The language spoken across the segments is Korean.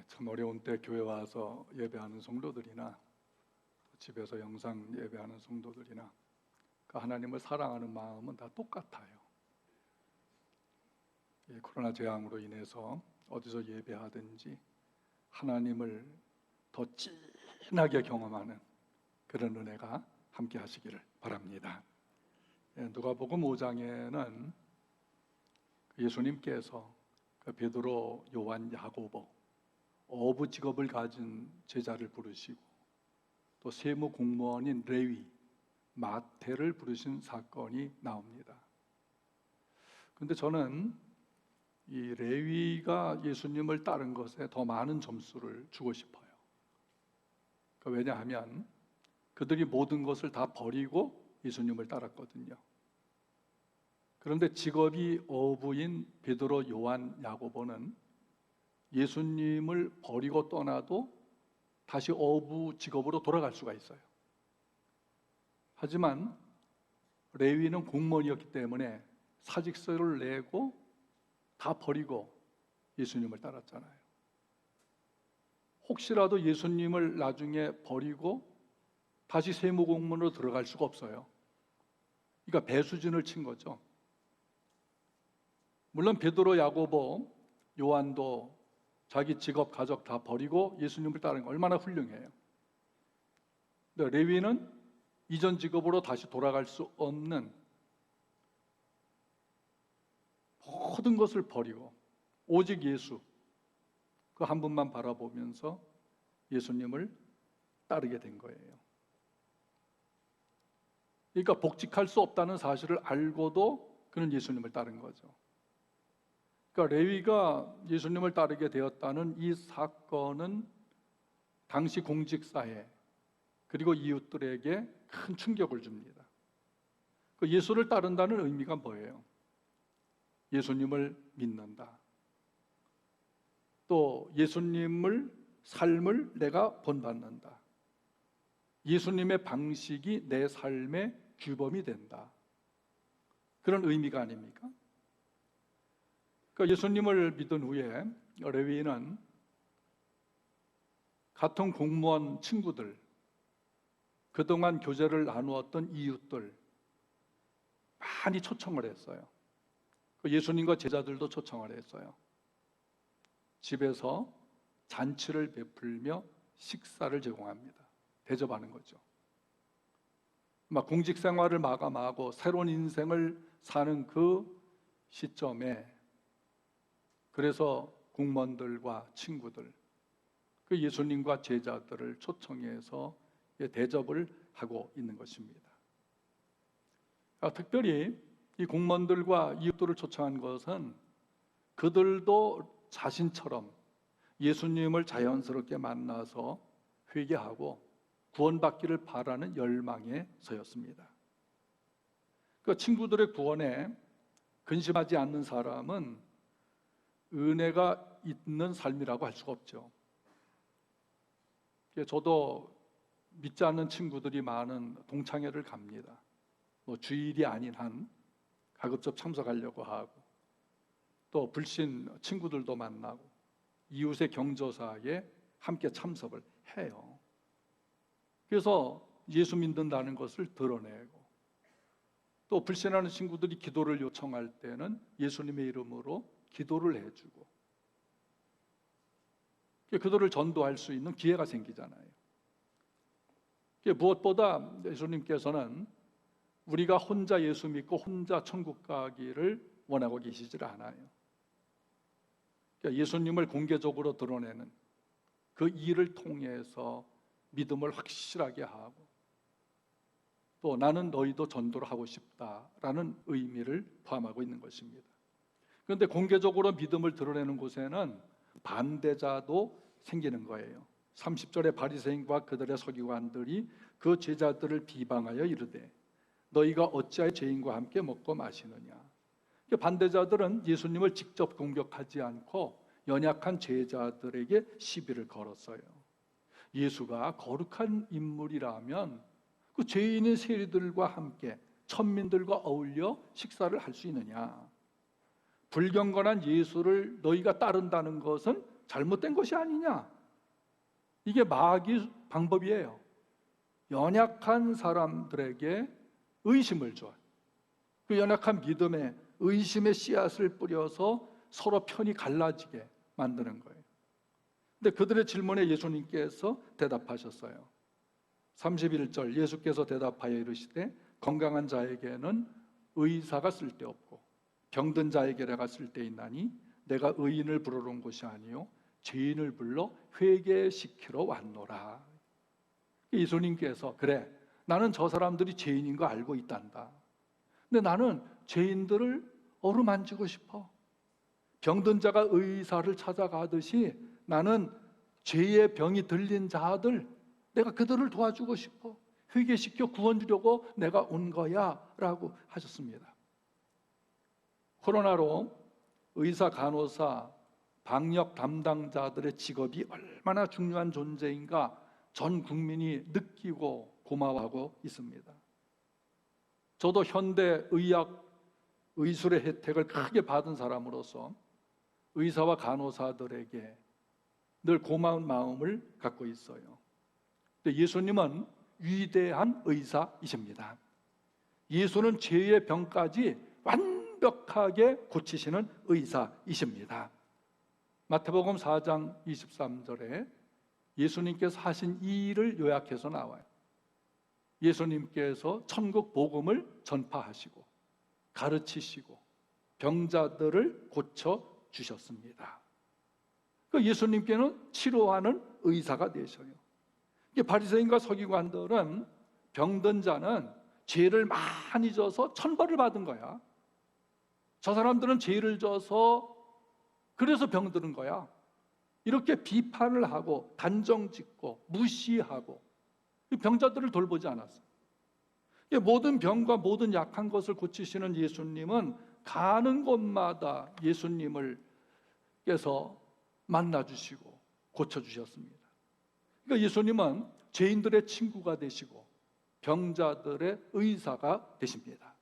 참 어려운 때 교회 와서 예배하는 성도들이나 집에서 영상 예배하는 성도들이나 하나님을 사랑하는 마음은 다 똑같아요. 이 코로나 재앙으로 인해서 어디서 예배하든지 하나님을 더 진하게 경험하는 그런 은혜가 함께 하시기를 바랍니다. 누가복음 5장에는 예수님께서 베드로, 요한, 야고보 어부 직업을 가진 제자를 부르시고 또 세무 공무원인 레위, 마태를 부르신 사건이 나옵니다. 그런데 저는 이 레위가 예수님을 따른 것에 더 많은 점수를 주고 싶어요. 왜냐하면 그들이 모든 것을 다 버리고 예수님을 따랐거든요. 그런데 직업이 어부인 베드로, 요한, 야고보는 예수님을 버리고 떠나도 다시 어부 직업으로 돌아갈 수가 있어요. 하지만 레위는 공무원이었기 때문에 사직서를 내고 다 버리고 예수님을 따랐잖아요. 혹시라도 예수님을 나중에 버리고 다시 세무공무원으로 들어갈 수가 없어요. 그러니까 배수진을 친 거죠. 물론 베드로, 야고보, 요한도 자기 직업, 가족 다 버리고 예수님을 따르는 거 얼마나 훌륭해요. 근데 레위는 이전 직업으로 다시 돌아갈 수 없는 모든 것을 버리고 오직 예수, 그 한 분만 바라보면서 예수님을 따르게 된 거예요. 그러니까 복직할 수 없다는 사실을 알고도 그는 예수님을 따른 거죠. 그러니까 레위가 예수님을 따르게 되었다는 이 사건은 당시 공직사회 그리고 이웃들에게 큰 충격을 줍니다. 예수를 따른다는 의미가 뭐예요? 예수님을 믿는다. 또 예수님을 삶을 내가 본받는다. 예수님의 방식이 내 삶의 규범이 된다. 그런 의미가 아닙니까? 예수님을 믿은 후에 레위인은 같은 공무원 친구들, 그동안 교제를 나누었던 이웃들 많이 초청을 했어요. 예수님과 제자들도 초청을 했어요. 집에서 잔치를 베풀며 식사를 제공합니다. 대접하는 거죠. 공직 생활을 마감하고 새로운 인생을 사는 그 시점에 그래서 공무원들과 친구들, 그 예수님과 제자들을 초청해서 대접을 하고 있는 것입니다. 특별히 이 공무원들과 이웃들을 초청한 것은 그들도 자신처럼 예수님을 자연스럽게 만나서 회개하고 구원받기를 바라는 열망에서였습니다. 그 친구들의 구원에 근심하지 않는 사람은 은혜가 있는 삶이라고 할 수가 없죠. 저도 믿지 않는 친구들이 많은 동창회를 갑니다. 주일이 아닌 한 가급적 참석하려고 하고 또 불신 친구들도 만나고 이웃의 경조사에 함께 참석을 해요. 그래서 예수 믿는다는 것을 드러내고 또 불신하는 친구들이 기도를 요청할 때는 예수님의 이름으로 기도를 해주고 그들을 전도할 수 있는 기회가 생기잖아요. 무엇보다 예수님께서는 우리가 혼자 예수 믿고 혼자 천국 가기를 원하고 계시질 않아요. 예수님을 공개적으로 드러내는 그 일을 통해서 믿음을 확실하게 하고 또 나는 너희도 전도를 하고 싶다라는 의미를 포함하고 있는 것입니다. 그런데 공개적으로 믿음을 드러내는 곳에는 반대자도 생기는 거예요. 30절에 바리새인과 그들의 서기관들이 그 제자들을 비방하여 이르되 너희가 어찌하여 죄인과 함께 먹고 마시느냐. 반대자들은 예수님을 직접 공격하지 않고 연약한 제자들에게 시비를 걸었어요. 예수가 거룩한 인물이라면 그 죄인의 세리들과 함께 천민들과 어울려 식사를 할 수 있느냐. 불경건한 예수를 너희가 따른다는 것은 잘못된 것이 아니냐? 이게 마귀 방법이에요. 연약한 사람들에게 의심을 줘요. 그 연약한 믿음에 의심의 씨앗을 뿌려서 서로 편이 갈라지게 만드는 거예요. 근데 그들의 질문에 예수님께서 대답하셨어요. 31절 예수께서 대답하여 이르시되 건강한 자에게는 의사가 쓸데없고 병든 자에게 내가 쓸데있나니 내가 의인을 부르러 온 것이 아니요 죄인을 불러 회개시키러 왔노라. 예수님께서 그래 나는 저 사람들이 죄인인 거 알고 있단다. 근데 나는 죄인들을 어루만지고 싶어. 병든 자가 의사를 찾아가듯이 나는 죄의 병이 들린 자들 내가 그들을 도와주고 싶어. 회개시켜 구원 주려고 내가 온 거야 라고 하셨습니다. 코로나로 의사, 간호사, 방역 담당자들의 직업이 얼마나 중요한 존재인가 전 국민이 느끼고 고마워하고 있습니다. 저도 현대 의학, 의술의 혜택을 크게 받은 사람으로서 의사와 간호사들에게 늘 고마운 마음을 갖고 있어요. 근데 예수님은 위대한 의사이십니다. 예수는 죄의 병까지 완벽하게 고치시는 의사이십니다. 마태복음 4장 23절에 예수님께서 하신 이 일을 요약해서 나와요. 예수님께서 천국 복음을 전파하시고 가르치시고 병자들을 고쳐 주셨습니다. 그 예수님께는 치료하는 의사가 되셔요. 바리새인과 서기관들은 병든 자는 죄를 많이 져서 천벌을 받은 거야. 저 사람들은 죄를 져서 그래서 병드는 거야. 이렇게 비판을 하고 단정짓고 무시하고 병자들을 돌보지 않았어요. 모든 병과 모든 약한 것을 고치시는 예수님은 가는 곳마다 예수님을께서 만나주시고 고쳐주셨습니다. 그러니까 예수님은 죄인들의 친구가 되시고 병자들의 의사가 되십니다.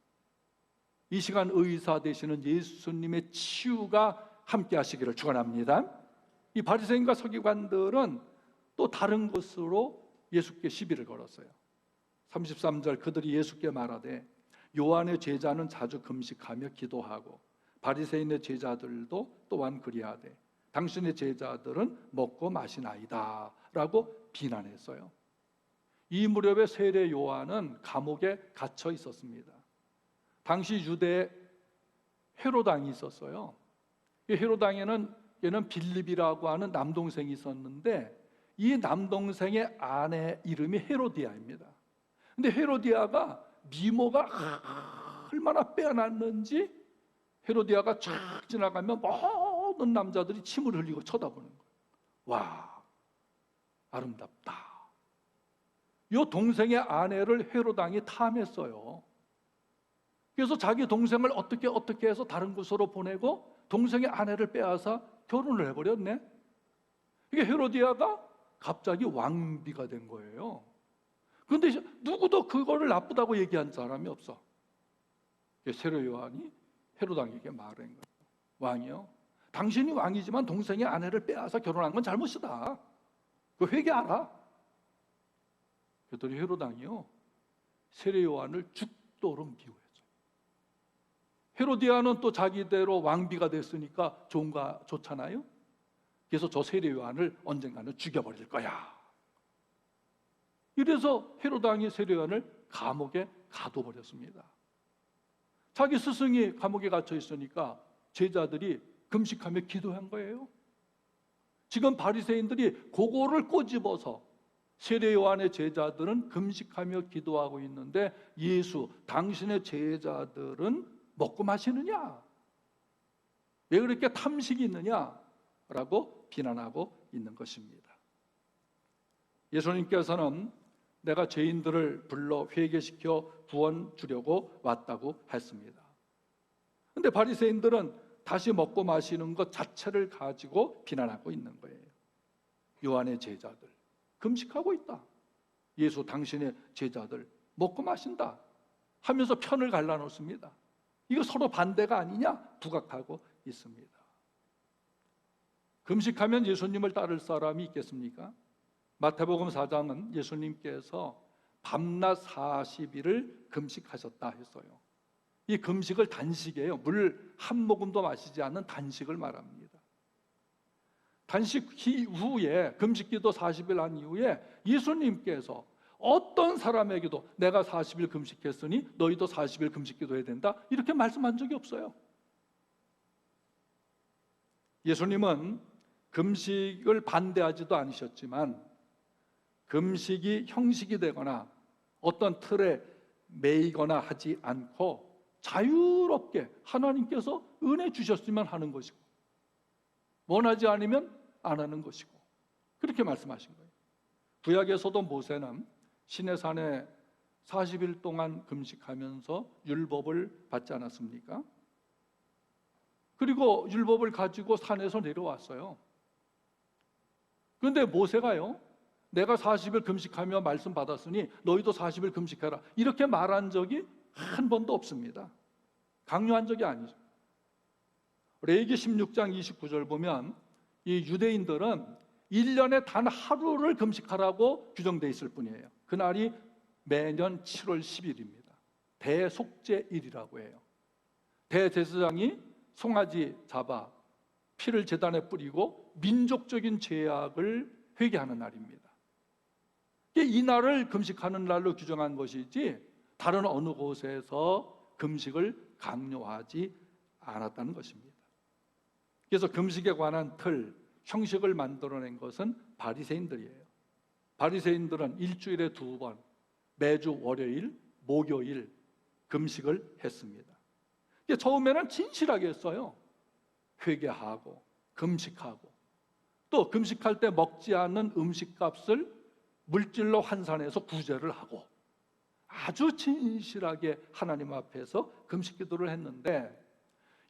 이 시간 의사 되시는 예수님의 치유가 함께 하시기를 축원합니다. 이 바리새인과 서기관들은 또 다른 곳으로 예수께 시비를 걸었어요. 33절 그들이 예수께 말하되 요한의 제자는 자주 금식하며 기도하고 바리새인의 제자들도 또한 그리하되 당신의 제자들은 먹고 마시나이다 라고 비난했어요. 이 무렵에 세례 요한은 감옥에 갇혀 있었습니다. 당시 유대에 헤로당이 있었어요. 이 헤로당에는 얘는 빌립이라고 하는 남동생이 있었는데 이 남동생의 아내 이름이 헤로디아입니다. 근데 헤로디아가 미모가 얼마나 빼어났는지 헤로디아가 쫙 지나가면 모든 남자들이 침을 흘리고 쳐다보는 거예요. 와, 아름답다. 이 동생의 아내를 헤로당이 탐했어요. 그래서 자기 동생을 어떻게 해서 다른 곳으로 보내고 동생의 아내를 빼앗아 결혼을 해버렸네. 이게 헤로디아가 갑자기 왕비가 된 거예요. 그런데 누구도 그거를 나쁘다고 얘기한 사람이 없어. 세례 요한이 헤로당에게 말한 거예요. 왕이요, 당신이 왕이지만 동생의 아내를 빼앗아 결혼한 건 잘못이다. 그 회개하라. 그랬더니 헤로당이요 세례 요한을 죽도록 미워했어요. 헤로디아는 또 자기대로 왕비가 됐으니까 좋잖아요. 그래서 저 세례 요한을 언젠가는 죽여버릴 거야. 이래서 헤로당이 세례 요한을 감옥에 가둬버렸습니다. 자기 스승이 감옥에 갇혀 있으니까 제자들이 금식하며 기도한 거예요. 지금 바리새인들이 그거를 꼬집어서 세례 요한의 제자들은 금식하며 기도하고 있는데 예수, 당신의 제자들은 먹고 마시느냐? 왜 그렇게 탐식이 있느냐? 라고 비난하고 있는 것입니다. 예수님께서는 내가 죄인들을 불러 회개시켜 구원 주려고 왔다고 했습니다. 그런데 바리새인들은 다시 먹고 마시는 것 자체를 가지고 비난하고 있는 거예요. 요한의 제자들 금식하고 있다. 예수 당신의 제자들 먹고 마신다 하면서 편을 갈라놓습니다. 이거 서로 반대가 아니냐 부각하고 있습니다. 금식하면 예수님을 따를 사람이 있겠습니까? 마태복음 4장은 예수님께서 밤낮 40일을 금식하셨다 했어요. 이 금식을 단식이에요. 물 한 모금도 마시지 않는 단식을 말합니다. 단식 이후에, 금식기도 40일 한 이후에 예수님께서 어떤 사람에게도 내가 40일 금식했으니 너희도 40일 금식기도해야 된다, 이렇게 말씀한 적이 없어요. 예수님은 금식을 반대하지도 않으셨지만 금식이 형식이 되거나 어떤 틀에 매이거나 하지 않고 자유롭게 하나님께서 은혜 주셨으면 하는 것이고 원하지 않으면 안 하는 것이고, 그렇게 말씀하신 거예요. 구약에서도 모세는 시내산에 40일 동안 금식하면서 율법을 받지 않았습니까? 그리고 율법을 가지고 산에서 내려왔어요. 그런데 모세가요, 내가 40일 금식하며 말씀 받았으니 너희도 40일 금식해라, 이렇게 말한 적이 한 번도 없습니다. 강요한 적이 아니죠. 레위기 16장 29절 보면 이 유대인들은 1년에 단 하루를 금식하라고 규정되어 있을 뿐이에요. 그날이 매년 7월 10일입니다. 대속죄일이라고 해요. 대제사장이 송아지 잡아 피를 제단에 뿌리고 민족적인 죄악을 회개하는 날입니다. 이 날을 금식하는 날로 규정한 것이지 다른 어느 곳에서 금식을 강요하지 않았다는 것입니다. 그래서 금식에 관한 틀, 형식을 만들어낸 것은 바리새인들이에요. 바리새인들은 일주일에 2번, 매주 월요일, 목요일 금식을 했습니다. 처음에는 진실하게 했어요. 회개하고 금식하고, 또 금식할 때 먹지 않는 음식값을 물질로 환산해서 구제를 하고, 아주 진실하게 하나님 앞에서 금식 기도를 했는데,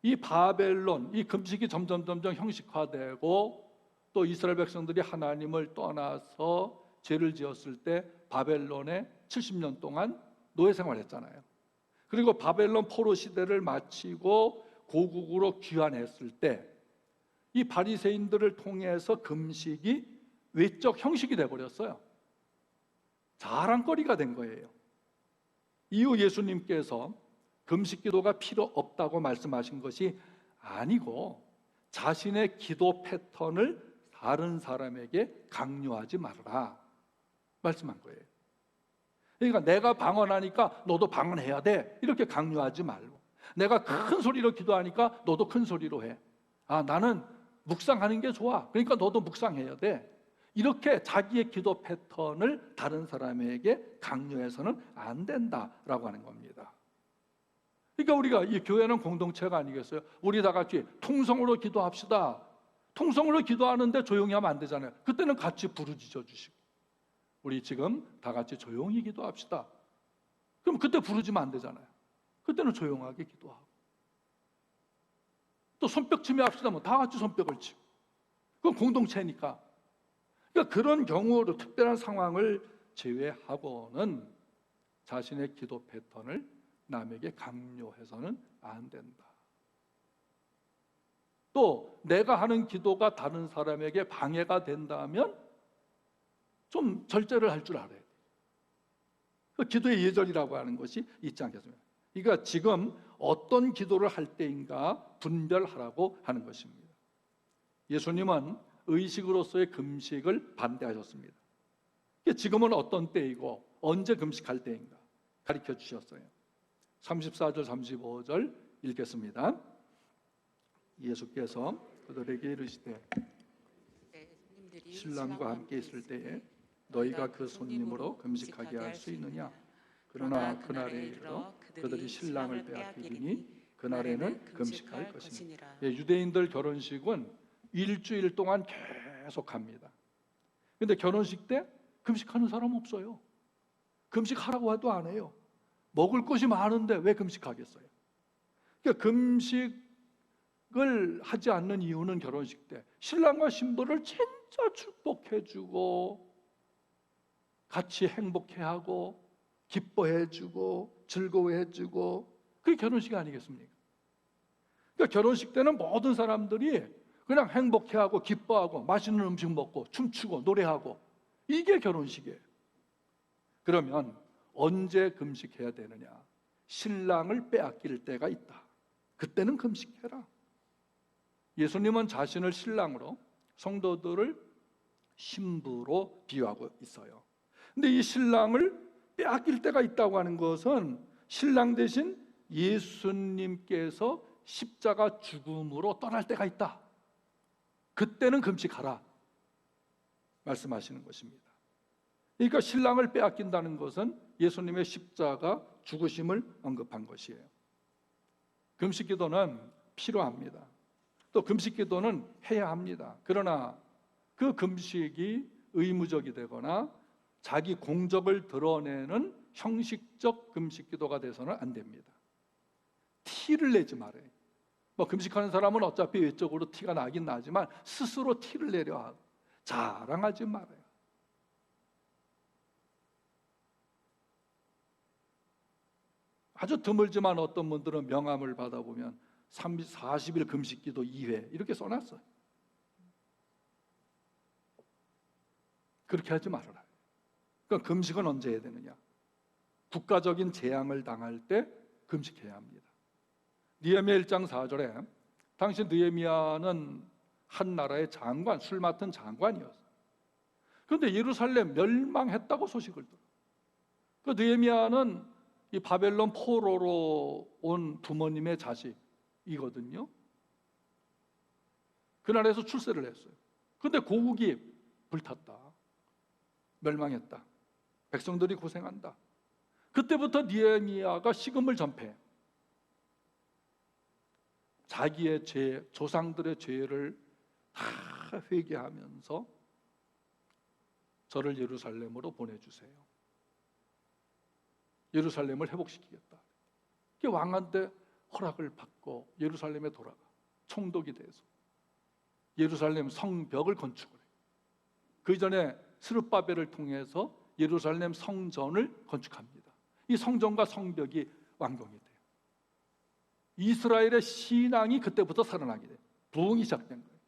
이 바벨론, 이 금식이 점점 형식화되고 또 이스라엘 백성들이 하나님을 떠나서 죄를 지었을 때 바벨론에 70년 동안 노예 생활했잖아요. 그리고 바벨론 포로 시대를 마치고 고국으로 귀환했을 때 이 바리새인들을 통해서 금식이 외적 형식이 되어버렸어요. 자랑거리가 된 거예요. 이후 예수님께서 금식 기도가 필요 없다고 말씀하신 것이 아니고 자신의 기도 패턴을 다른 사람에게 강요하지 말아라 말씀한 거예요. 그러니까 내가 방언하니까 너도 방언해야 돼, 이렇게 강요하지 말고, 내가 큰 소리로 기도하니까 너도 큰 소리로 해. 나는 묵상하는 게 좋아, 그러니까 너도 묵상해야 돼, 이렇게 자기의 기도 패턴을 다른 사람에게 강요해서는 안 된다라고 하는 겁니다. 그러니까 우리가 이 교회는 공동체가 아니겠어요? 우리 다 같이 통성으로 기도합시다. 통성으로 기도하는데 조용히 하면 안 되잖아요. 그때는 같이 부르짖어 주시고, 우리 지금 다 같이 조용히 기도합시다. 그럼 그때 부르지면 안 되잖아요. 그때는 조용하게 기도하고, 또 손뼉치며 합시다. 뭐 다 같이 손뼉을 치고, 그건 공동체니까. 그러니까 그런 경우로 특별한 상황을 제외하고는 자신의 기도 패턴을 남에게 강요해서는 안 된다. 또 내가 하는 기도가 다른 사람에게 방해가 된다면 좀 절제를 할 줄 알아야 돼요. 기도의 예절이라고 하는 것이 있지 않겠습니까? 그러니까 지금 어떤 기도를 할 때인가 분별하라고 하는 것입니다. 예수님은 의식으로서의 금식을 반대하셨습니다. 지금은 어떤 때이고 언제 금식할 때인가 가르쳐 주셨어요. 34절 35절 읽겠습니다. 예수께서 그들에게 이르시되 신랑과 함께 있을 때에 너희가 그 손님으로 금식하게 할 수 있느냐? 그러나 그날에 이르러 그들이 신랑을 빼앗기리니 그날에는 금식할 것이니라. 유대인들 결혼식은 일주일 동안 계속합니다. 그런데 결혼식 때 금식하는 사람 없어요. 금식하라고 해도 안 해요. 먹을 것이 많은데 왜 금식하겠어요? 그러니까 금식을 하지 않는 이유는 결혼식 때 신랑과 신부를 진짜 축복해주고 같이 행복해하고 기뻐해주고 즐거워해주고, 그게 결혼식이 아니겠습니까? 그러니까 결혼식 때는 모든 사람들이 그냥 행복해하고 기뻐하고 맛있는 음식 먹고 춤추고 노래하고, 이게 결혼식이에요. 그러면 언제 금식해야 되느냐? 신랑을 빼앗길 때가 있다. 그때는 금식해라. 예수님은 자신을 신랑으로, 성도들을 신부로 비유하고 있어요. 근데 이 신랑을 빼앗길 때가 있다고 하는 것은 신랑 대신 예수님께서 십자가 죽음으로 떠날 때가 있다. 그때는 금식하라 말씀하시는 것입니다. 그러니까 신랑을 빼앗긴다는 것은 예수님의 십자가 죽으심을 언급한 것이에요. 금식 기도는 필요합니다. 또 금식 기도는 해야 합니다. 그러나 그 금식이 의무적이 되거나 자기 공적을 드러내는 형식적 금식 기도가 돼서는 안 됩니다. 티를 내지 말아요. 금식하는 사람은 어차피 외적으로 티가 나긴 나지만 스스로 티를 내려 하고 자랑하지 말아요. 아주 드물지만 어떤 분들은 명함을 받아보면 40일 금식기도 2회 이렇게 써놨어요. 그렇게 하지 말아라. 그러니까 금식은 언제 해야 되느냐? 국가적인 재앙을 당할 때 금식해야 합니다. 느헤미야 1장 4절에 당시 느헤미야는 한 나라의 장관, 술 맡은 장관이었어요. 그런데 예루살렘 멸망했다고 소식을 들어요. 그 느헤미야는 이 바벨론 포로로 온 부모님의 자식이거든요. 그 나라에서 출세를 했어요. 그런데 고국이 불탔다. 멸망했다. 백성들이 고생한다. 그때부터 느헤미야가 식음을 전폐해. 자기의 죄, 조상들의 죄를 다 회개하면서 저를 예루살렘으로 보내주세요. 예루살렘을 회복시키겠다. 왕한테 허락을 받고 예루살렘에 돌아가 총독이 돼서 예루살렘 성벽을 건축을 해요. 그 이전에 스룹바벨을 통해서 예루살렘 성전을 건축합니다. 이 성전과 성벽이 완공이 돼요. 이스라엘의 신앙이 그때부터 살아나게 돼요. 부흥이 시작된 거예요.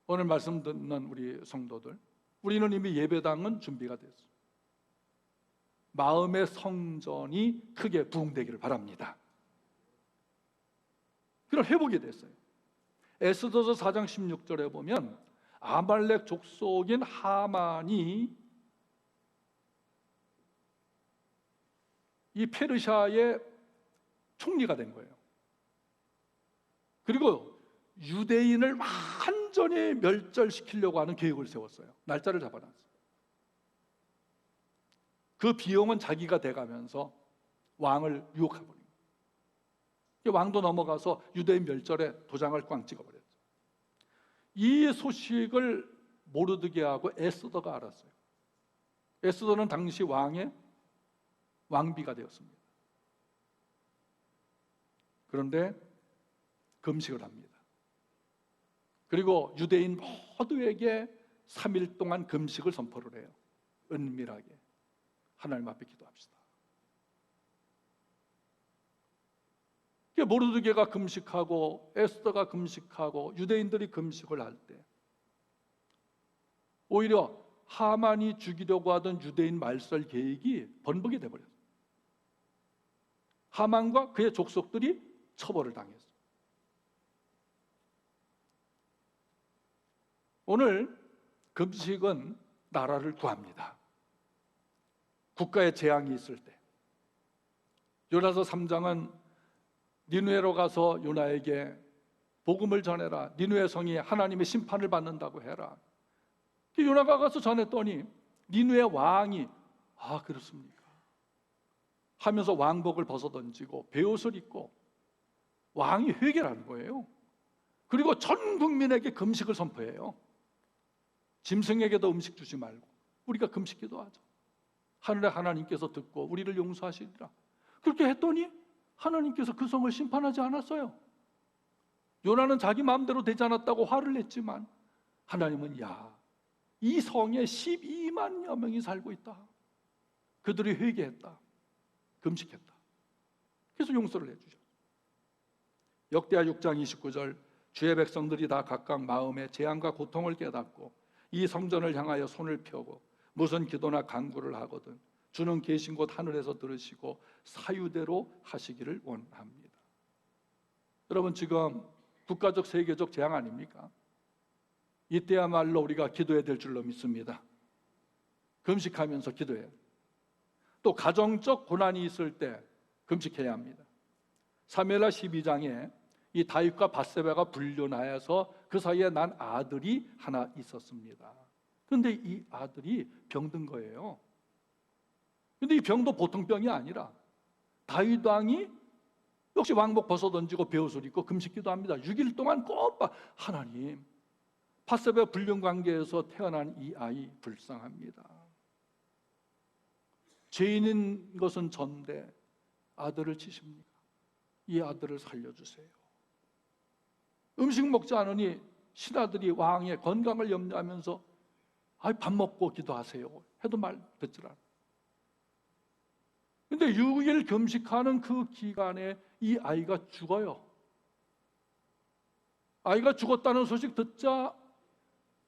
오늘 말씀 듣는 우리 성도들, 우리는 이미 예배당은 준비가 됐어요. 마음의 성전이 크게 부흥되기를 바랍니다. 그럼 회복이 됐어요. 에스더서 4장 16절에 보면 아말렉 족속인 하만이 이 페르시아의 총리가 된 거예요. 그리고 유대인을 완전히 멸절시키려고 하는 계획을 세웠어요. 날짜를 잡아놨어요. 그 비용은 자기가 돼가면서 왕을 유혹해버린 거예요. 왕도 넘어가서 유대인 멸절에 도장을 꽝 찍어버렸죠. 이 소식을 모르드게하고 에스더가 알았어요. 에스더는 당시 왕의 왕비가 되었습니다. 그런데 금식을 합니다. 그리고 유대인 모두에게 3일 동안 금식을 선포를 해요. 은밀하게 하나님 앞에 기도합시다. 모르드게가 금식하고 에스더가 금식하고 유대인들이 금식을 할 때 오히려 하만이 죽이려고 하던 유대인 말살 계획이 번복이 돼버렸어요. 하만과 그의 족속들이 처벌을 당했어요. 오늘 금식은 나라를 구합니다. 국가에 재앙이 있을 때. 요나서 3장은 니느웨로 가서 요나에게 복음을 전해라. 니느웨 성이 하나님의 심판을 받는다고 해라. 요나가 가서 전했더니 니느웨 왕이 그렇습니까? 하면서 왕복을 벗어던지고 베옷을 입고 왕이 회개를 한 거예요. 그리고 전 국민에게 금식을 선포해요. 짐승에게도 음식 주지 말고 우리가 금식 기도하자. 하늘의 하나님께서 듣고 우리를 용서하시리라. 그렇게 했더니 하나님께서 그 성을 심판하지 않았어요. 요나는 자기 마음대로 되지 않았다고 화를 냈지만 하나님은 이 성에 12만여 명이 살고 있다. 그들이 회개했다. 금식했다. 그래서 용서를 해주셨어요. 역대하 6장 29절 주의 백성들이 다 각각 마음의 재앙과 고통을 깨닫고 이 성전을 향하여 손을 펴고 무슨 기도나 간구를 하거든 주는 계신 곳 하늘에서 들으시고 사유대로 하시기를 원합니다. 여러분, 지금 국가적 세계적 재앙 아닙니까? 이때야말로 우리가 기도해야 될 줄로 믿습니다. 금식하면서 기도해요. 또 가정적 고난이 있을 때 금식해야 합니다. 사무엘하 12장에 이 다윗과 밧세바가 불륜하여서 그 사이에 난 아들이 하나 있었습니다. 그런데 이 아들이 병든 거예요. 근데 이 병도 보통 병이 아니라 다윗 왕이 역시 왕복 벗어 던지고 베옷을 입고 금식기도 합니다. 6일 동안 꼬박 하나님, 밧세바 불륜 관계에서 태어난 이 아이 불쌍합니다. 죄인인 것은 전데 아들을 치십니까? 이 아들을 살려주세요. 음식 먹지 않으니 신하들이 왕의 건강을 염려하면서 밥 먹고 기도하세요 해도 말 듣질 않아요. 근데 6일 금식하는 그 기간에 이 아이가 죽어요. 아이가 죽었다는 소식 듣자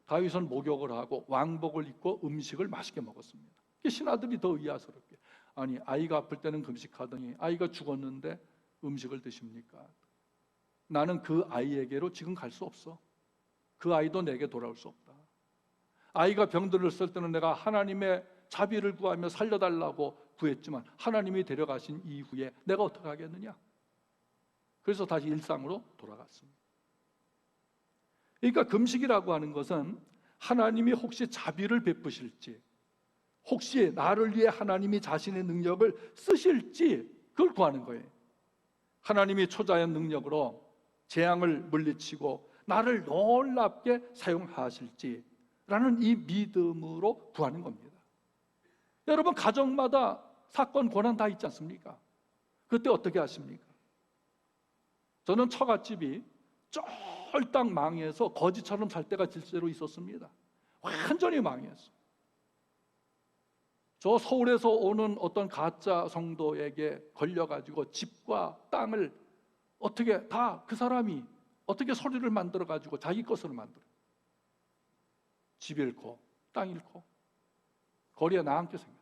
다윗은 목욕을 하고 왕복을 입고 음식을 맛있게 먹었습니다. 신하들이 더 의아스럽게, 아니 아이가 아플 때는 금식하더니 아이가 죽었는데 음식을 드십니까? 나는 그 아이에게로 지금 갈 수 없어. 그 아이도 내게 돌아올 수 없다. 아이가 병들었을 때는 내가 하나님의 자비를 구하며 살려달라고 구했지만 하나님이 데려가신 이후에 내가 어떻게 하겠느냐? 그래서 다시 일상으로 돌아갔습니다. 그러니까 금식이라고 하는 것은 하나님이 혹시 자비를 베푸실지, 혹시 나를 위해 하나님이 자신의 능력을 쓰실지 그걸 구하는 거예요. 하나님이 초자연 능력으로 재앙을 물리치고 나를 놀랍게 사용하실지라는 이 믿음으로 구하는 겁니다. 여러분, 가정마다 사건, 고난 다 있지 않습니까? 그때 어떻게 하십니까? 저는 처갓집이 쫄딱 망해서 거지처럼 살 때가 실제로 있었습니다. 완전히 망했어. 저 서울에서 오는 어떤 가짜 성도에게 걸려가지고 집과 땅을 어떻게 다 그 사람이 어떻게 소리를 만들어가지고 자기 것으로 만들어. 집 잃고 땅 잃고 거리에 나앉게 생겼어요.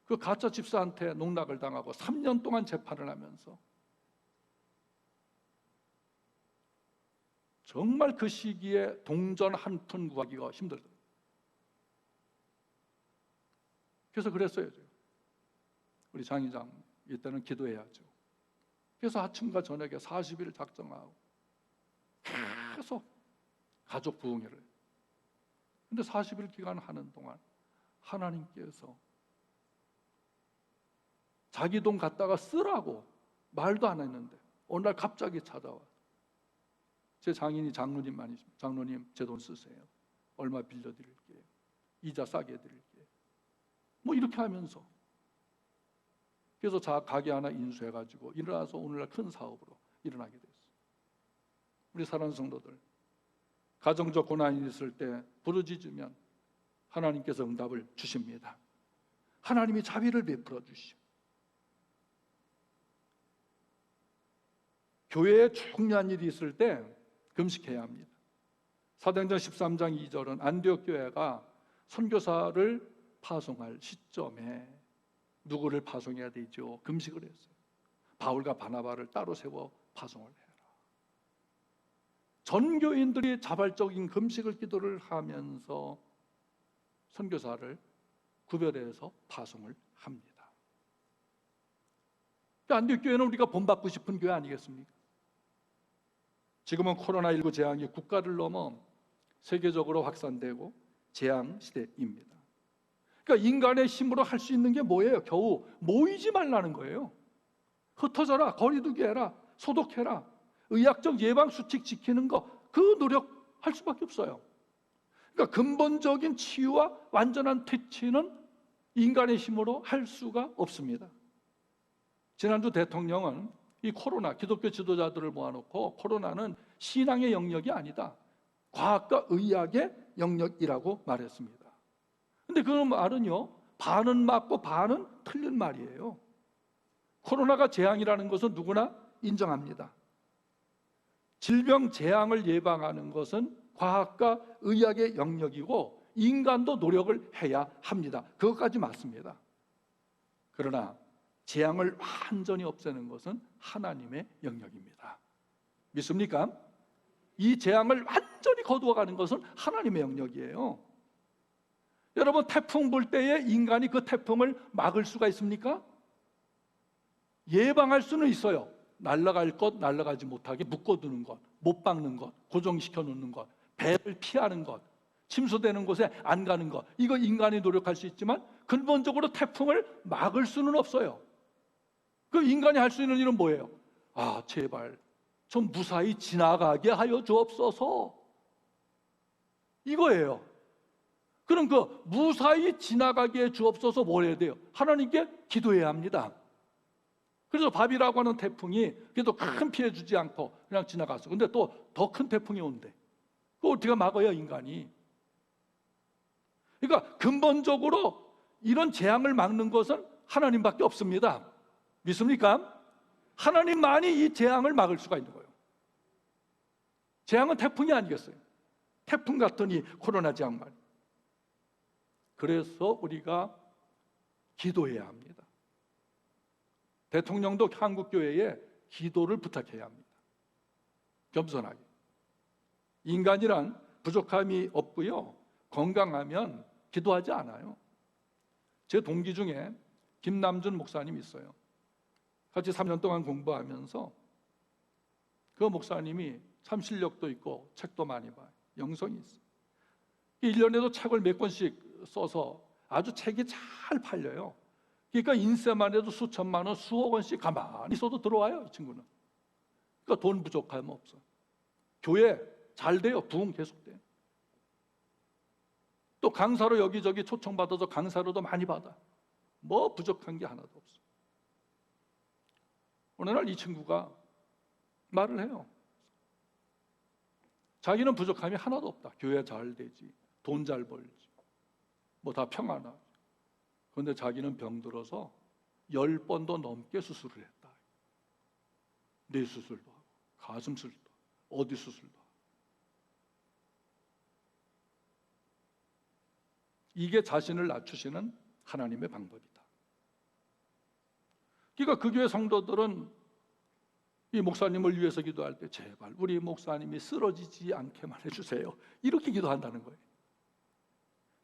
그 가짜 집사한테 농락을 당하고 3년 동안 재판을 하면서 정말 그 시기에 동전 한 푼 구하기가 힘들더라고요. 그래서 그랬어요. 우리 장의장 이때는 기도해야죠. 그래서 아침과 저녁에 40일 작정하고 계속 가족 부흥회를 해요. 근데 40일 기간 하는 동안 하나님께서 자기 돈 갖다가 쓰라고 말도 안 했는데 어느 날 갑자기 찾아와. 제 장인이 장로님만이십니다. 장로님, 제 돈 쓰세요. 얼마 빌려드릴게요. 이자 싸게 드릴게요. 뭐 이렇게 하면서 그래서 가게 하나 인수해가지고 일어나서 오늘날 큰 사업으로 일어나게 됐어요. 우리 사랑하는 성도들, 가정적 고난이 있을 때 부르짖으면 하나님께서 응답을 주십니다. 하나님이 자비를 베풀어 주시오. 교회에 중요한 일이 있을 때 금식해야 합니다. 사도행전 13장 2절은 안디옥 교회가 선교사를 파송할 시점에 누구를 파송해야 되죠? 금식을 했어요. 바울과 바나바를 따로 세워 파송을 해라. 전 교인들이 자발적인 금식을 기도를 하면서 선교사를 구별해서 파송을 합니다. 안디옥 교회는 우리가 본받고 싶은 교회 아니겠습니까? 지금은 코로나19 재앙이 국가를 넘어 세계적으로 확산되고 재앙 시대입니다. 그러니까 인간의 힘으로 할 수 있는 게 뭐예요? 겨우 모이지 말라는 거예요. 흩어져라, 거리 두기 해라, 소독해라, 의학적 예방 수칙 지키는 거, 그 노력할 수밖에 없어요. 그러니까 근본적인 치유와 완전한 퇴치는 인간의 힘으로 할 수가 없습니다. 지난주 대통령은 이 코로나, 기독교 지도자들을 모아놓고 코로나는 신앙의 영역이 아니다, 과학과 의학의 영역이라고 말했습니다. 근데 그 말은요, 반은 맞고 반은 틀린 말이에요. 코로나가 재앙이라는 것은 누구나 인정합니다. 질병 재앙을 예방하는 것은 과학과 의학의 영역이고 인간도 노력을 해야 합니다. 그것까지 맞습니다. 그러나 재앙을 완전히 없애는 것은 하나님의 영역입니다. 믿습니까? 이 재앙을 완전히 거두어가는 것은 하나님의 영역이에요. 여러분, 태풍 불 때에 인간이 그 태풍을 막을 수가 있습니까? 예방할 수는 있어요. 날아갈 것, 날아가지 못하게 묶어두는 것, 못 박는 것, 고정시켜 놓는 것, 배를 피하는 것, 침수되는 곳에 안 가는 것, 이거 인간이 노력할 수 있지만 근본적으로 태풍을 막을 수는 없어요. 그 인간이 할 수 있는 일은 뭐예요? 아, 제발 좀 무사히 지나가게 하여 주옵소서, 이거예요. 그럼 그 무사히 지나가게 해 주옵소서 뭘 해야 돼요? 하나님께 기도해야 합니다. 그래서 바비라고 하는 태풍이 그래도 큰 피해 주지 않고 그냥 지나갔어. 근데 또 더 큰 태풍이 온대. 그거 어떻게 막아요, 인간이? 그러니까 근본적으로 이런 재앙을 막는 것은 하나님밖에 없습니다. 믿습니까? 하나님만이 이 재앙을 막을 수가 있는 거예요. 재앙은 태풍이 아니겠어요? 태풍 같은 이 코로나 재앙만. 그래서 우리가 기도해야 합니다. 대통령도 한국교회에 기도를 부탁해야 합니다. 겸손하게. 인간이란 부족함이 없고요, 건강하면 기도하지 않아요. 제 동기 중에 김남준 목사님이 있어요. 같이 3년 동안 공부하면서 그 목사님이 참 실력도 있고 책도 많이 봐요. 영성이 있어요. 1년에도 책을 몇 권씩 써서 아주 책이 잘 팔려요. 그러니까 인쇄만 해도 수천만 원, 수억 원씩 가만히 있어도 들어와요, 이 친구는. 그러니까 돈 부족함 없어. 교회 잘 돼요. 부흥 계속돼요. 또 강사로 여기저기 초청받아서 강사로도 많이 받아. 뭐 부족한 게 하나도 없어. 어느 날 이 친구가 말을 해요. 자기는 부족함이 하나도 없다. 교회 잘 되지, 돈 잘 벌지, 뭐 다 평안하지. 그런데 자기는 병들어서 10번도 넘게 수술을 했다. 뇌 수술도 하고, 가슴 수술도 하고, 어디 수술도 하고. 이게 자신을 낮추시는 하나님의 방법이다. 그러니까 그 교회 성도들은 이 목사님을 위해서 기도할 때 제발 우리 목사님이 쓰러지지 않게만 해주세요, 이렇게 기도한다는 거예요.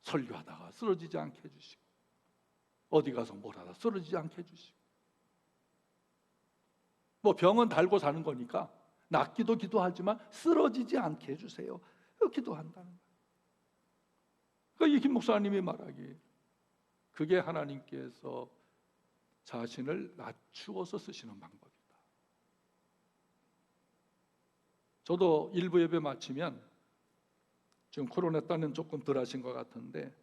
설교하다가 쓰러지지 않게 해주시고, 어디 가서 뭘 하다 쓰러지지 않게 해주시고, 뭐 병은 달고 사는 거니까 낫기도 기도하지만 쓰러지지 않게 해주세요, 기도한다는 거예요. 그러니까 이 김 목사님이 말하기, 그게 하나님께서 자신을 낮추어서 쓰시는 방법이다. 저도 일부 예배 마치면, 지금 코로나 때는 조금 덜 하신 것 같은데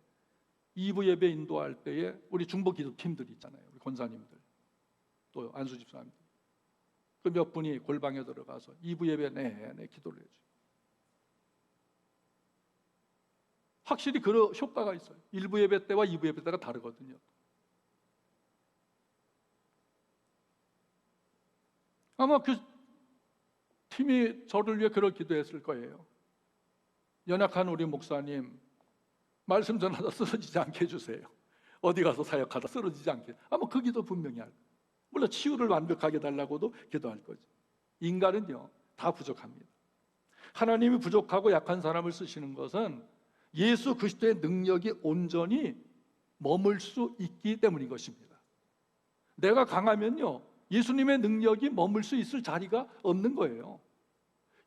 2부 예배 인도할 때에 우리 중보 기도팀들 있잖아요. 우리 권사님들, 또 안수 집사님들, 그 몇 분이 골방에 들어가서 2부 예배 내내 기도를 해줘요. 확실히 그 효과가 있어요. 1부 예배 때와 2부 예배 때가 다르거든요. 아마 그 팀이 저를 위해 그런 기도했을 거예요. 연약한 우리 목사님 말씀 전하다 쓰러지지 않게 해주세요. 어디 가서 사역하다 쓰러지지 않게. 아마 그 기도 분명히 할 거예요. 물론 치유를 완벽하게 달라고도 기도할 거죠. 인간은요, 다 부족합니다. 하나님이 부족하고 약한 사람을 쓰시는 것은 예수 그리스도의 능력이 온전히 머물 수 있기 때문인 것입니다. 내가 강하면요, 예수님의 능력이 머물 수 있을 자리가 없는 거예요.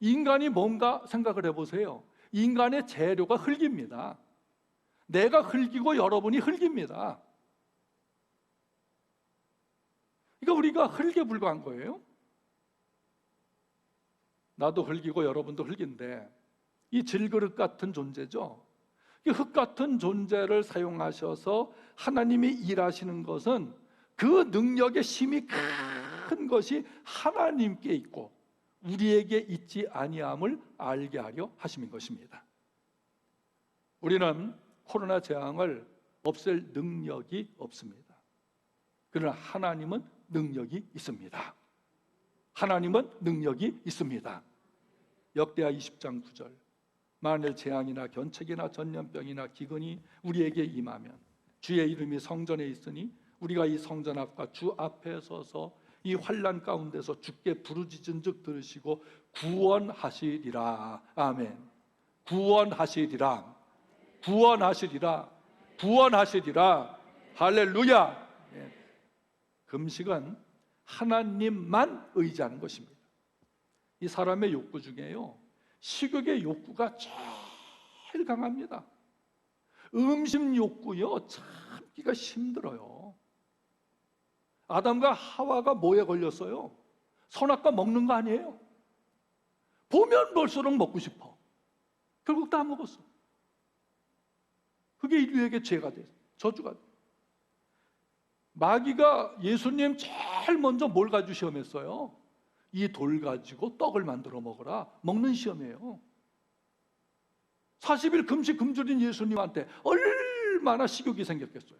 인간이 뭔가 생각을 해보세요. 인간의 재료가 흙입니다. 내가 흙이고 여러분이 흙입니다. 그러니까 우리가 흙에 불과한 거예요. 나도 흙이고 여러분도 흙인데 이 질그릇 같은 존재죠. 이 흙 같은 존재를 사용하셔서 하나님이 일하시는 것은 그 능력의 힘이 큰 것이 하나님께 있고 우리에게 있지 아니함을 알게 하려 하심인 것입니다. 우리는 코로나 재앙을 없앨 능력이 없습니다. 그러나 하나님은 능력이 있습니다. 하나님은 능력이 있습니다. 역대하 20장 9절. 만일 재앙이나 견책이나 전염병이나 기근이 우리에게 임하면 주의 이름이 성전에 있으니 우리가 이 성전 앞과 주 앞에 서서 이 환난 가운데서 주께 부르짖은즉 들으시고 구원하시리라. 아멘. 구원하시리라. 구원하시리라. 구원하시리라. 할렐루야. 금식은 하나님만 의지하는 것입니다. 이 사람의 욕구 중에요, 식욕의 욕구가 제일 강합니다. 음식 욕구요, 참기가 힘들어요. 아담과 하와가 뭐에 걸렸어요? 선악과 먹는 거 아니에요? 보면 볼수록 먹고 싶어. 결국 다 먹었어. 그게 인류에게 죄가 돼요. 저주가 돼요. 마귀가 예수님 제일 먼저 뭘 가지고 시험했어요? 이 돌 가지고 떡을 만들어 먹어라. 먹는 시험이에요. 40일 금식 금주린 예수님한테 얼마나 식욕이 생겼겠어요.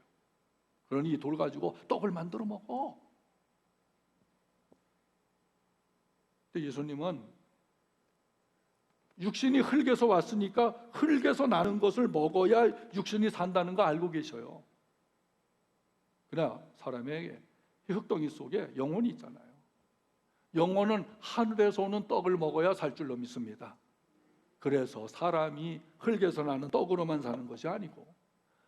그러니 이 돌 가지고 떡을 만들어 먹어. 근데 예수님은 육신이 흙에서 왔으니까 흙에서 나는 것을 먹어야 육신이 산다는 거 알고 계셔요. 그러나 사람에게 흙덩이 속에 영혼이 있잖아요. 영혼은 하늘에서 오는 떡을 먹어야 살 줄로 믿습니다. 그래서 사람이 흙에서 나는 떡으로만 사는 것이 아니고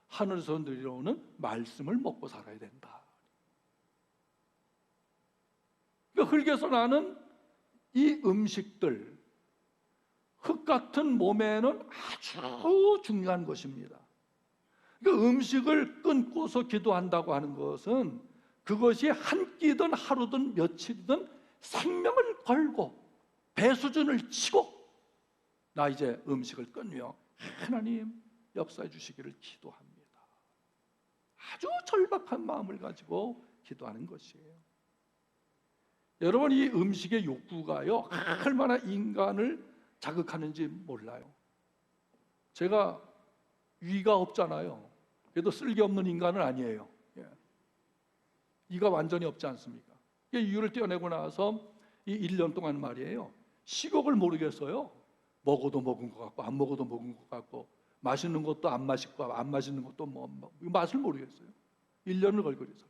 하늘에서 내려오는 말씀을 먹고 살아야 된다. 그러니까 흙에서 나는 이 음식들, 흙 같은 몸에는 아주 중요한 것입니다. 그러니까 음식을 끊고서 기도한다고 하는 것은 그것이 한 끼든 하루든 며칠이든 생명을 걸고 배수준을 치고 나 이제 음식을 끊으며 하나님 역사해 주시기를 기도합니다. 아주 절박한 마음을 가지고 기도하는 것이에요. 여러분, 이 음식의 욕구가요 얼마나 인간을 자극하는지 몰라요. 제가 위가 없잖아요. 그래도 쓸개 없는 인간은 아니에요. 이가 완전히 없지 않습니까? 이유를 떼어내고 나서 이 1년 동안 말이에요, 식욕을 모르겠어요. 먹어도 먹은 것 같고 안 먹어도 먹은 것 같고 맛있는 것도 안 맛있고 안 맛있는 것도 맛을 모르겠어요. 1년을 걸거려서.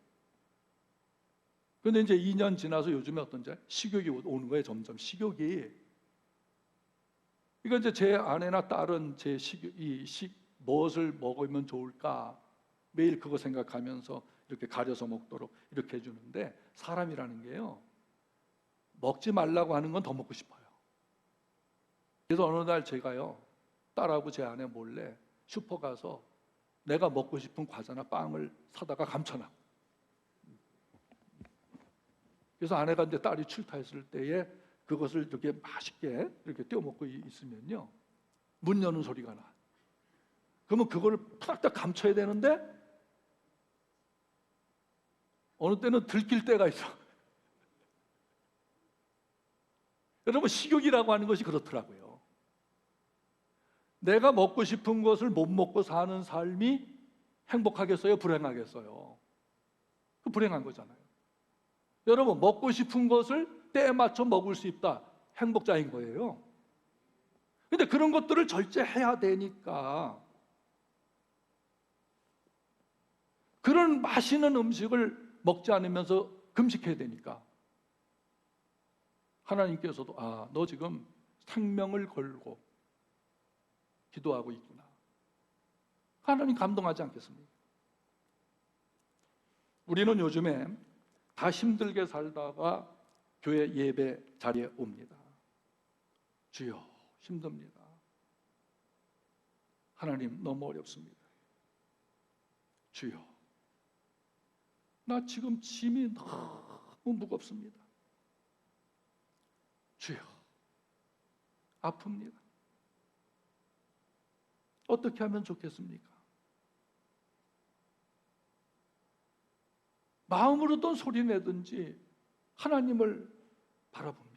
그런데 이제 2년 지나서 요즘에 어떤지 식욕이 오는 거예요. 점점 식욕이. 그러니까 이제 제 아내나 딸은 제 무엇을 먹으면 좋을까 매일 그거 생각하면서 이렇게 가려서 먹도록 이렇게 해주는데, 사람이라는 게요 먹지 말라고 하는 건 더 먹고 싶어요. 그래서 어느 날 제가요 딸하고 제 아내 몰래 슈퍼 가서 내가 먹고 싶은 과자나 빵을 사다가 감춰놔. 그래서 아내가 이제 딸이 출타했을 때에 그것을 이렇게 맛있게 이렇게 떼어 먹고 있으면요 문 여는 소리가 나. 그러면 그거를 푸닥닥 감춰야 되는데 어느 때는 들킬 때가 있어. 여러분, 식욕이라고 하는 것이 그렇더라고요. 내가 먹고 싶은 것을 못 먹고 사는 삶이 행복하겠어요? 불행하겠어요? 그 불행한 거잖아요. 여러분, 먹고 싶은 것을 때에 맞춰 먹을 수 있다. 행복자인 거예요. 근데 그런 것들을 절제해야 되니까 그런 맛있는 음식을 먹지 않으면서 금식해야 되니까 하나님께서도 너 지금 생명을 걸고 기도하고 있구나. 하나님 감동하지 않겠습니까? 우리는 요즘에 다 힘들게 살다가 교회 예배 자리에 옵니다. 주여, 힘듭니다. 하나님, 너무 어렵습니다. 주여, 나 지금 짐이 너무 무겁습니다. 주여, 아픕니다. 어떻게 하면 좋겠습니까? 마음으로든 소리내든지 하나님을 바라봅니다.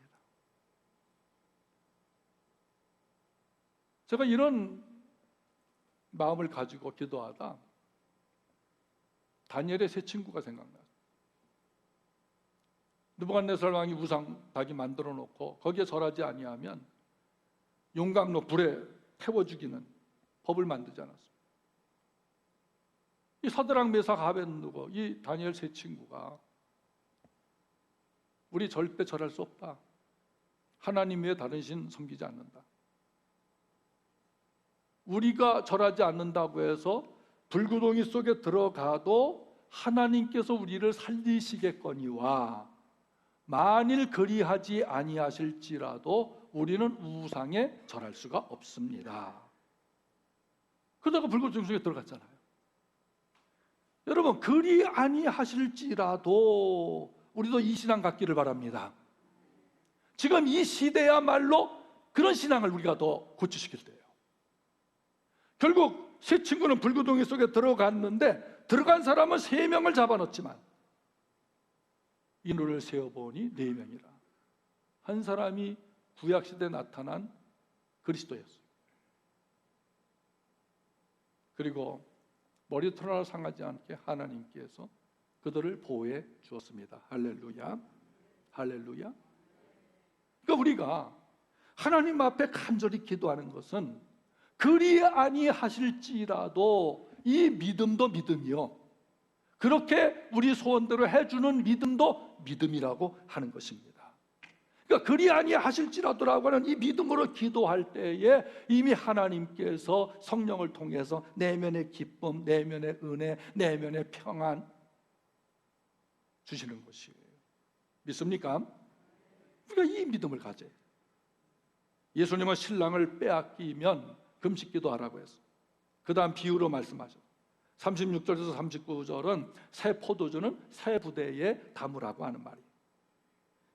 제가 이런 마음을 가지고 기도하다 다니엘의 세 친구가 생각나요. 느부갓네살 왕이 우상 닭이 만들어 놓고 거기에 절하지 아니하면 용광로 불에 태워 죽이는 법을 만들지 않았습니다. 이 사드락 메삭 아벤느고 이 다니엘 세 친구가 우리 절대 절할 수 없다. 하나님 외에 다른 신 섬기지 않는다. 우리가 절하지 않는다고 해서 불구덩이 속에 들어가도 하나님께서 우리를 살리시겠거니와 만일 그리하지 아니하실지라도 우리는 우상에 절할 수가 없습니다. 그러다가 불구덩이 속에 들어갔잖아요. 여러분, 그리 아니하실지라도 우리도 이 신앙 갖기를 바랍니다. 지금 이 시대야말로 그런 신앙을 우리가 더 고치시킬 때예요. 결국 세 친구는 불구덩이 속에 들어갔는데 들어간 사람은 3명을 잡아넣었지만 인후를 세어보니 4명이라. 한 사람이 구약시대에 나타난 그리스도였어요. 그리고 머리털 하나 상하지 않게 하나님께서 그들을 보호해 주었습니다. 할렐루야, 할렐루야. 그러니까 우리가 하나님 앞에 간절히 기도하는 것은 그리 아니하실지라도 이 믿음도 믿음이요, 그렇게 우리 소원대로 해주는 믿음도 믿음이라고 하는 것입니다. 그러니까 그리 아니하실지라도라고 하는 이 믿음으로 기도할 때에 이미 하나님께서 성령을 통해서 내면의 기쁨, 내면의 은혜, 내면의 평안 주시는 것이에요. 믿습니까? 우리가 이 믿음을 가져요. 예수님은 신랑을 빼앗기면 금식기도 하라고 했어요. 그 다음 비유로 말씀하셨어요. 36절에서 39절은 새 포도주는 새 부대에 담으라고 하는 말이에요.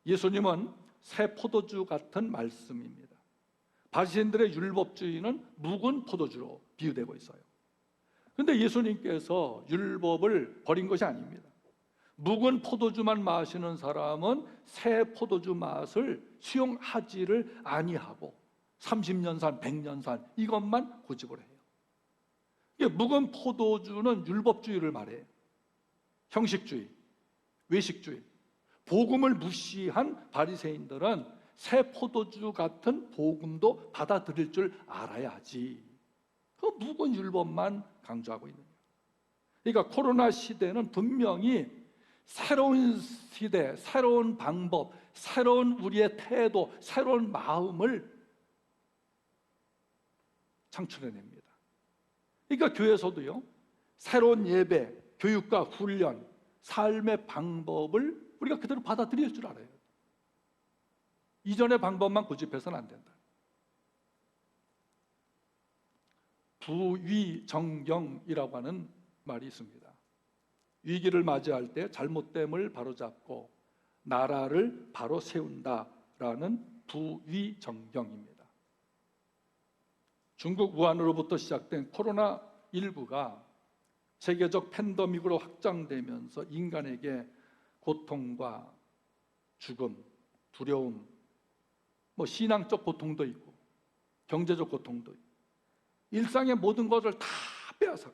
예수님은 새 포도주 같은 말씀입니다. 바리새인들의 율법주의는 묵은 포도주로 비유되고 있어요. 그런데 예수님께서 율법을 버린 것이 아닙니다. 묵은 포도주만 마시는 사람은 새 포도주 맛을 수용하지를 아니하고 30년산, 100년산 이것만 고집을 해요. 묵은 포도주는 율법주의를 말해요. 형식주의, 외식주의. 복음을 무시한 바리새인들은 새 포도주 같은 복음도 받아들일 줄 알아야지. 그 묵은 율법만 강조하고 있는 거예요. 그러니까 코로나 시대는 분명히 새로운 시대, 새로운 방법, 새로운 우리의 태도, 새로운 마음을 창출해냅니다. 그러니까 교회에서도요, 새로운 예배, 교육과 훈련, 삶의 방법을 우리가 그대로 받아들일 줄 알아요. 이전의 방법만 고집해서는 안 된다. 부위정경이라고 하는 말이 있습니다. 위기를 맞이할 때 잘못됨을 바로잡고 나라를 바로 세운다라는 부위정경입니다. 중국 우한으로부터 시작된 코로나19가 세계적 팬데믹으로 확장되면서 인간에게 고통과 죽음, 두려움, 신앙적 고통도 있고 경제적 고통도 있고 일상의 모든 것을 다 빼앗아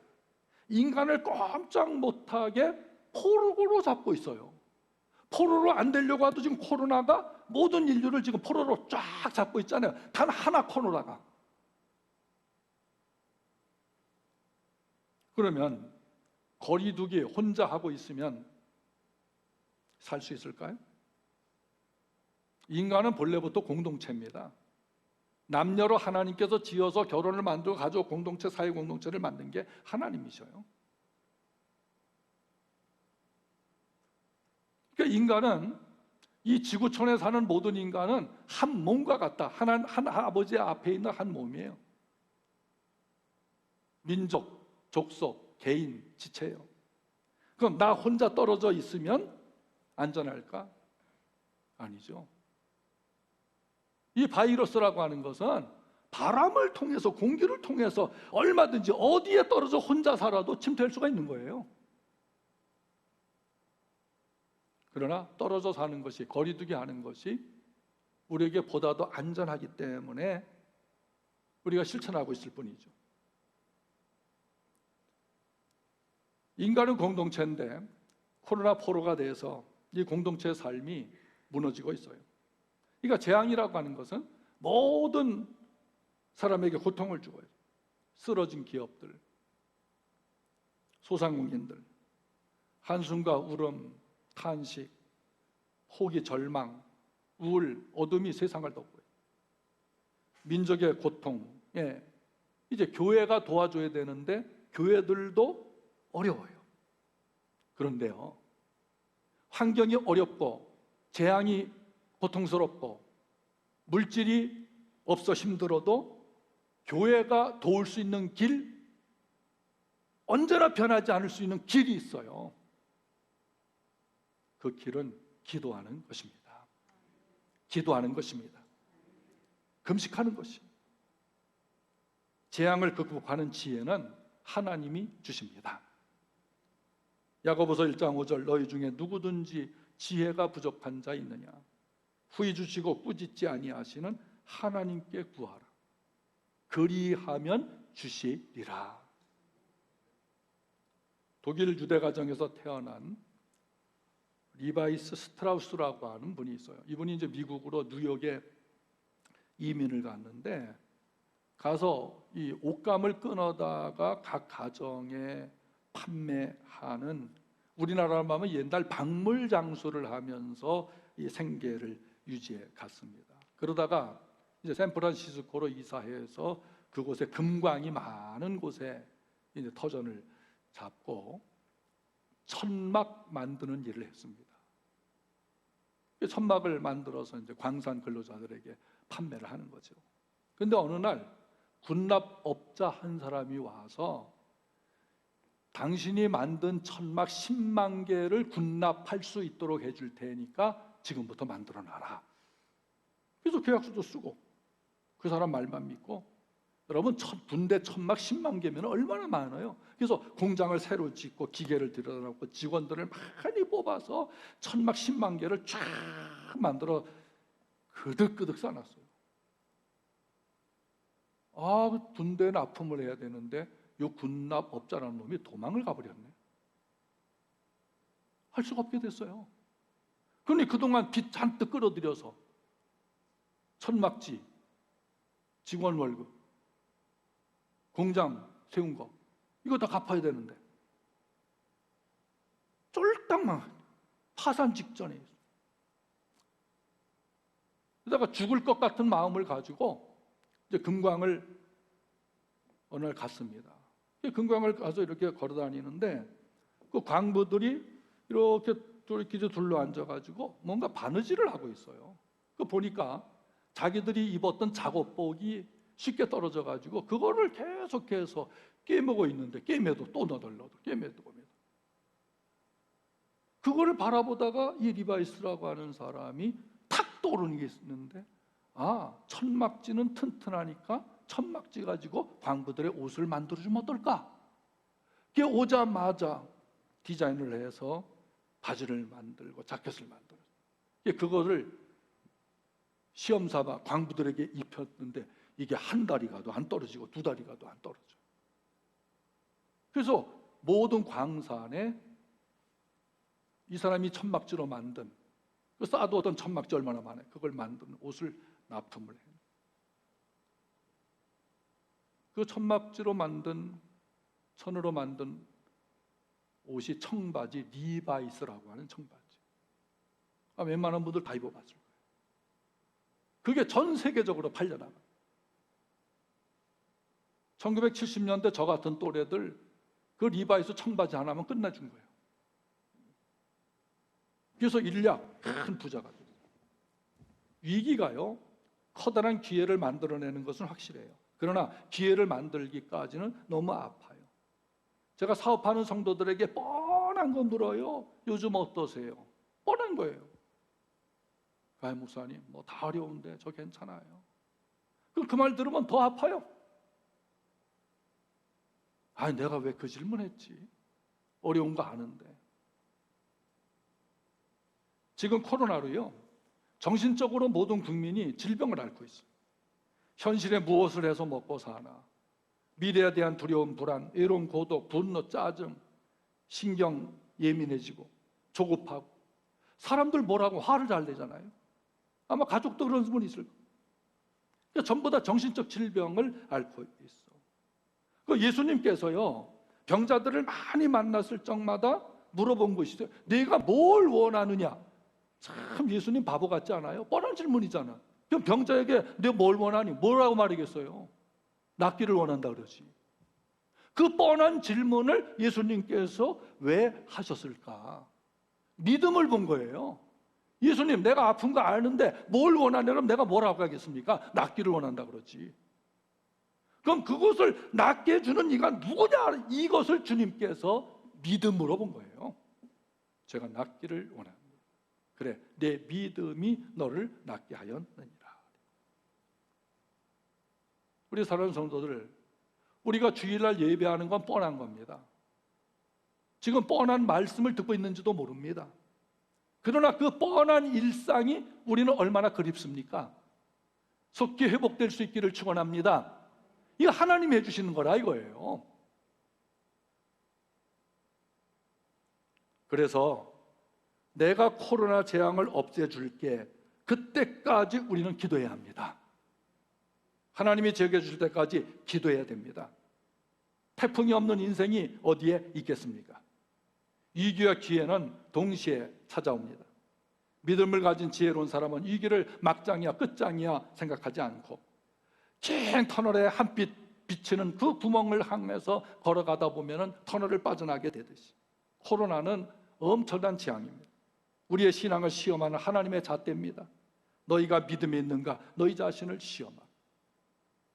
인간을 꼼짝 못하게 포로로 잡고 있어요. 포로로 안 되려고 해도 지금 코로나가 모든 인류를 지금 포로로 쫙 잡고 있잖아요. 단 하나 코로나가. 그러면 거리두기 혼자 하고 있으면 살 수 있을까요? 인간은 본래부터 공동체입니다. 남녀로 하나님께서 지어서 결혼을 만들고 가족 공동체, 사회 공동체를 만든 게 하나님이셔요. 그러니까 인간은, 이 지구촌에 사는 모든 인간은 한 몸과 같다. 한 아버지 앞에 있는 한 몸이에요. 민족, 족속, 개인, 지체예요. 그럼 나 혼자 떨어져 있으면 안전할까? 아니죠. 이 바이러스라고 하는 것은 바람을 통해서, 공기를 통해서 얼마든지 어디에 떨어져 혼자 살아도 침투할 수가 있는 거예요. 그러나 떨어져 사는 것이, 거리두기 하는 것이 우리에게 보다 더 안전하기 때문에 우리가 실천하고 있을 뿐이죠. 인간은 공동체인데 코로나 포로가 돼서 이 공동체의 삶이 무너지고 있어요. 그러니까 재앙이라고 하는 것은 모든 사람에게 고통을 주고요. 쓰러진 기업들, 소상공인들, 한숨과 울음, 탄식, 포기, 절망, 우울, 어둠이 세상을 덮고요. 민족의 고통에 이제 교회가 도와줘야 되는데 교회들도 어려워요. 그런데요, 환경이 어렵고 재앙이 고통스럽고 물질이 없어 힘들어도 교회가 도울 수 있는 길, 언제나 변하지 않을 수 있는 길이 있어요. 그 길은 기도하는 것입니다. 기도하는 것입니다. 금식하는 것입니다. 재앙을 극복하는 지혜는 하나님이 주십니다. 야고보서 1장 5절, 너희 중에 누구든지 지혜가 부족한 자 있느냐? 후히 주시고 꾸짖지 아니하시는 하나님께 구하라. 그리하면 주시리라. 독일 유대 가정에서 태어난 리바이스 스트라우스라고 하는 분이 있어요. 이분이 이제 미국으로 뉴욕에 이민을 갔는데, 가서 이 옷감을 끊어다가 각 가정에 판매하는, 우리나라로 하면 옛날 박물 장수를 하면서 이 생계를 유지해 갔습니다. 그러다가 이제 샌프란시스코로 이사해서 그곳에 금광이 많은 곳에 이제 터전을 잡고 천막 만드는 일을 했습니다. 천막을 만들어서 이제 광산 근로자들에게 판매를 하는 거죠. 그런데 어느 날 군납업자 한 사람이 와서 당신이 만든 천막 10만 개를 군납할 수 있도록 해줄 테니까 지금부터 만들어 놔라. 그래서 계약서도 쓰고 그 사람 말만 믿고, 여러분 군대 천막 10만 개면 얼마나 많아요. 그래서 공장을 새로 짓고 기계를 들여놓고 직원들을 많이 뽑아서 천막 10만 개를 쫙 만들어 그득그득 쌓아놨어요. 군대에 납품을 해야 되는데 이 군납업자라는 놈이 도망을 가버렸네. 할 수가 없게 됐어요. 그러니 그동안 빚 잔뜩 끌어들여서 천막지, 직원 월급, 공장 세운 거 이거 다 갚아야 되는데 쫄딱 망한, 파산 직전에 있어요. 그러다가 죽을 것 같은 마음을 가지고 이제 금광을 어느 날 갔습니다. 금광을 가서 이렇게 걸어 다니는데 그 광부들이 이렇게 둘러 앉아가지고 뭔가 바느질을 하고 있어요. 그 보니까 자기들이 입었던 작업복이 쉽게 떨어져가지고 그거를 계속해서 꿰매고 있는데, 꿰매도 또 너덜너덜, 꿰매도 보면 그거를 바라보다가 이 리바이스라고 하는 사람이 탁 떠오르는 게 있는데, 천막지는 튼튼하니까 천막지 가지고 광부들의 옷을 만들어주면 어떨까? 그게 오자마자 디자인을 해서 바지를 만들고 자켓을 만들어요. 그거를 시험 삼아 광부들에게 입혔는데 이게 한 달이 가도 안 떨어지고 두 달이 가도 안 떨어져요. 그래서 모든 광산에 이 사람이 천막지로 만든, 쌓아두었던 천막지 얼마나 많아요. 그걸 만든 옷을 납품을 해요. 그 천막지로 만든, 천으로 만든 옷이 청바지, 리바이스라고 하는 청바지. 웬만한 분들 다 입어봤을 거예요. 그게 전 세계적으로 팔려나가요. 1970년대 저 같은 또래들 그 리바이스 청바지 하나면 끝내준 거예요. 그래서 일약 큰 부자가 됐어요. 위기가요, 커다란 기회를 만들어내는 것은 확실해요. 그러나 기회를 만들기까지는 너무 아파요. 제가 사업하는 성도들에게 뻔한 거 물어요. 요즘 어떠세요? 뻔한 거예요. 목사님, 뭐 다 어려운데 저 괜찮아요. 그 말 들으면 더 아파요. 내가 왜 그 질문했지? 어려운 거 아는데. 지금 코로나로요, 정신적으로 모든 국민이 질병을 앓고 있어요. 현실에 무엇을 해서 먹고 사나, 미래에 대한 두려움, 불안, 외로움, 고독, 분노, 짜증, 신경 예민해지고 조급하고 사람들 뭐라고 화를 잘 내잖아요. 아마 가족도 그런 분이 있을 거예요. 그러니까 전부 다 정신적 질병을 앓고 있어. 그 예수님께서요, 병자들을 많이 만났을 적마다 물어본 것이죠. 네가 뭘 원하느냐? 참 예수님 바보 같지 않아요? 뻔한 질문이잖아. 그럼 병자에게 네가 뭘 원하니? 뭐라고 말하겠어요? 낫기를 원한다 그러지. 그 뻔한 질문을 예수님께서 왜 하셨을까? 믿음을 본 거예요. 예수님, 내가 아픈 거 아는데 뭘 원하냐? 그럼 내가 뭐라고 하겠습니까? 낫기를 원한다 그러지. 그럼 그것을 낫게 해주는 이가 누구냐? 이것을 주님께서 믿음으로 본 거예요. 제가 낫기를 원합니다. 그래, 내 믿음이 너를 낫게 하였느니라. 우리 사랑하는 성도들, 우리가 주일날 예배하는 건 뻔한 겁니다. 지금 뻔한 말씀을 듣고 있는지도 모릅니다. 그러나 그 뻔한 일상이 우리는 얼마나 그립습니까? 속히 회복될 수 있기를 축원합니다. 이거 하나님이 해주시는 거라 이거예요. 그래서 내가 코로나 재앙을 없애줄게, 그때까지 우리는 기도해야 합니다. 하나님이 제거해 주실 때까지 기도해야 됩니다. 태풍이 없는 인생이 어디에 있겠습니까? 위기와 기회는 동시에 찾아옵니다. 믿음을 가진 지혜로운 사람은 위기를 막장이야 끝장이야 생각하지 않고 긴 터널에 한 빛 비치는 그 구멍을 향해서 걸어가다 보면 터널을 빠져나게 되듯이 코로나는 엄청난 재앙입니다. 우리의 신앙을 시험하는 하나님의 잣대입니다. 너희가 믿음이 있는가? 너희 자신을 시험하라.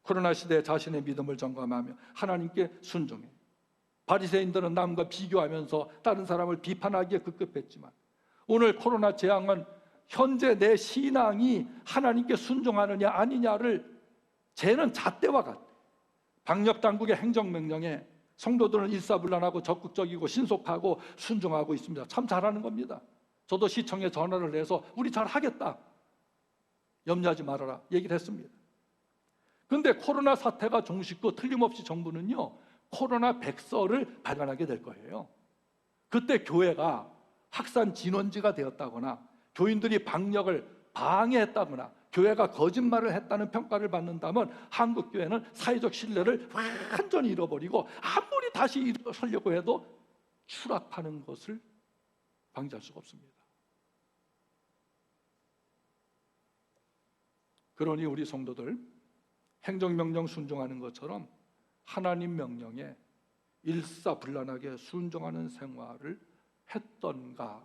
코로나 시대에 자신의 믿음을 점검하며 하나님께 순종해. 바리새인들은 남과 비교하면서 다른 사람을 비판하기에 급급했지만 오늘 코로나 재앙은 현재 내 신앙이 하나님께 순종하느냐 아니냐를 재는 잣대와 같아. 방역당국의 행정명령에 성도들은 일사불란하고 적극적이고 신속하고 순종하고 있습니다. 참 잘하는 겁니다. 저도 시청에 전화를 해서 우리 잘하겠다, 염려하지 말아라 얘기를 했습니다. 그런데 코로나 사태가 종식고 틀림없이 정부는요 코로나 백서를 발간하게 될 거예요. 그때 교회가 확산 진원지가 되었다거나 교인들이 방역을 방해했다거나 교회가 거짓말을 했다는 평가를 받는다면 한국 교회는 사회적 신뢰를 완전히 잃어버리고 아무리 다시 일어서려고 해도 추락하는 것을 방지할 수가 없습니다. 그러니 우리 성도들 행정명령 순종하는 것처럼 하나님 명령에 일사불란하게 순종하는 생활을 했던가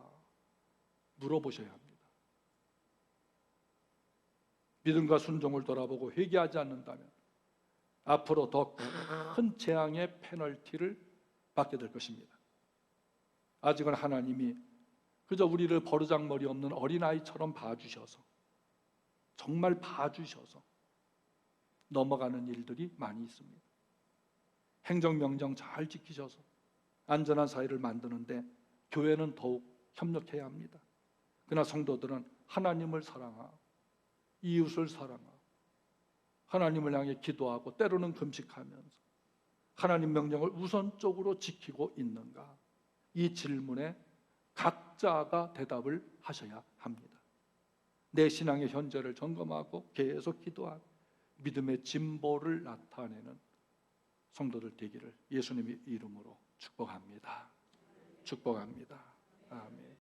물어보셔야 합니다. 믿음과 순종을 돌아보고 회개하지 않는다면 앞으로 더 큰 재앙의 페널티를 받게 될 것입니다. 아직은 하나님이 그저 우리를 버르장머리 없는 어린아이처럼 봐주셔서, 정말 봐주셔서 넘어가는 일들이 많이 있습니다. 행정명령 잘 지키셔서 안전한 사회를 만드는데 교회는 더욱 협력해야 합니다. 그러나 성도들은 하나님을 사랑하고 이웃을 사랑하고 하나님을 향해 기도하고 때로는 금식하면서 하나님 명령을 우선적으로 지키고 있는가? 이 질문에 각자가 대답을 하셔야 합니다. 내 신앙의 현재를 점검하고 계속 기도하고 믿음의 진보를 나타내는 성도들 되기를 예수님의 이름으로 축복합니다. 축복합니다. 아멘.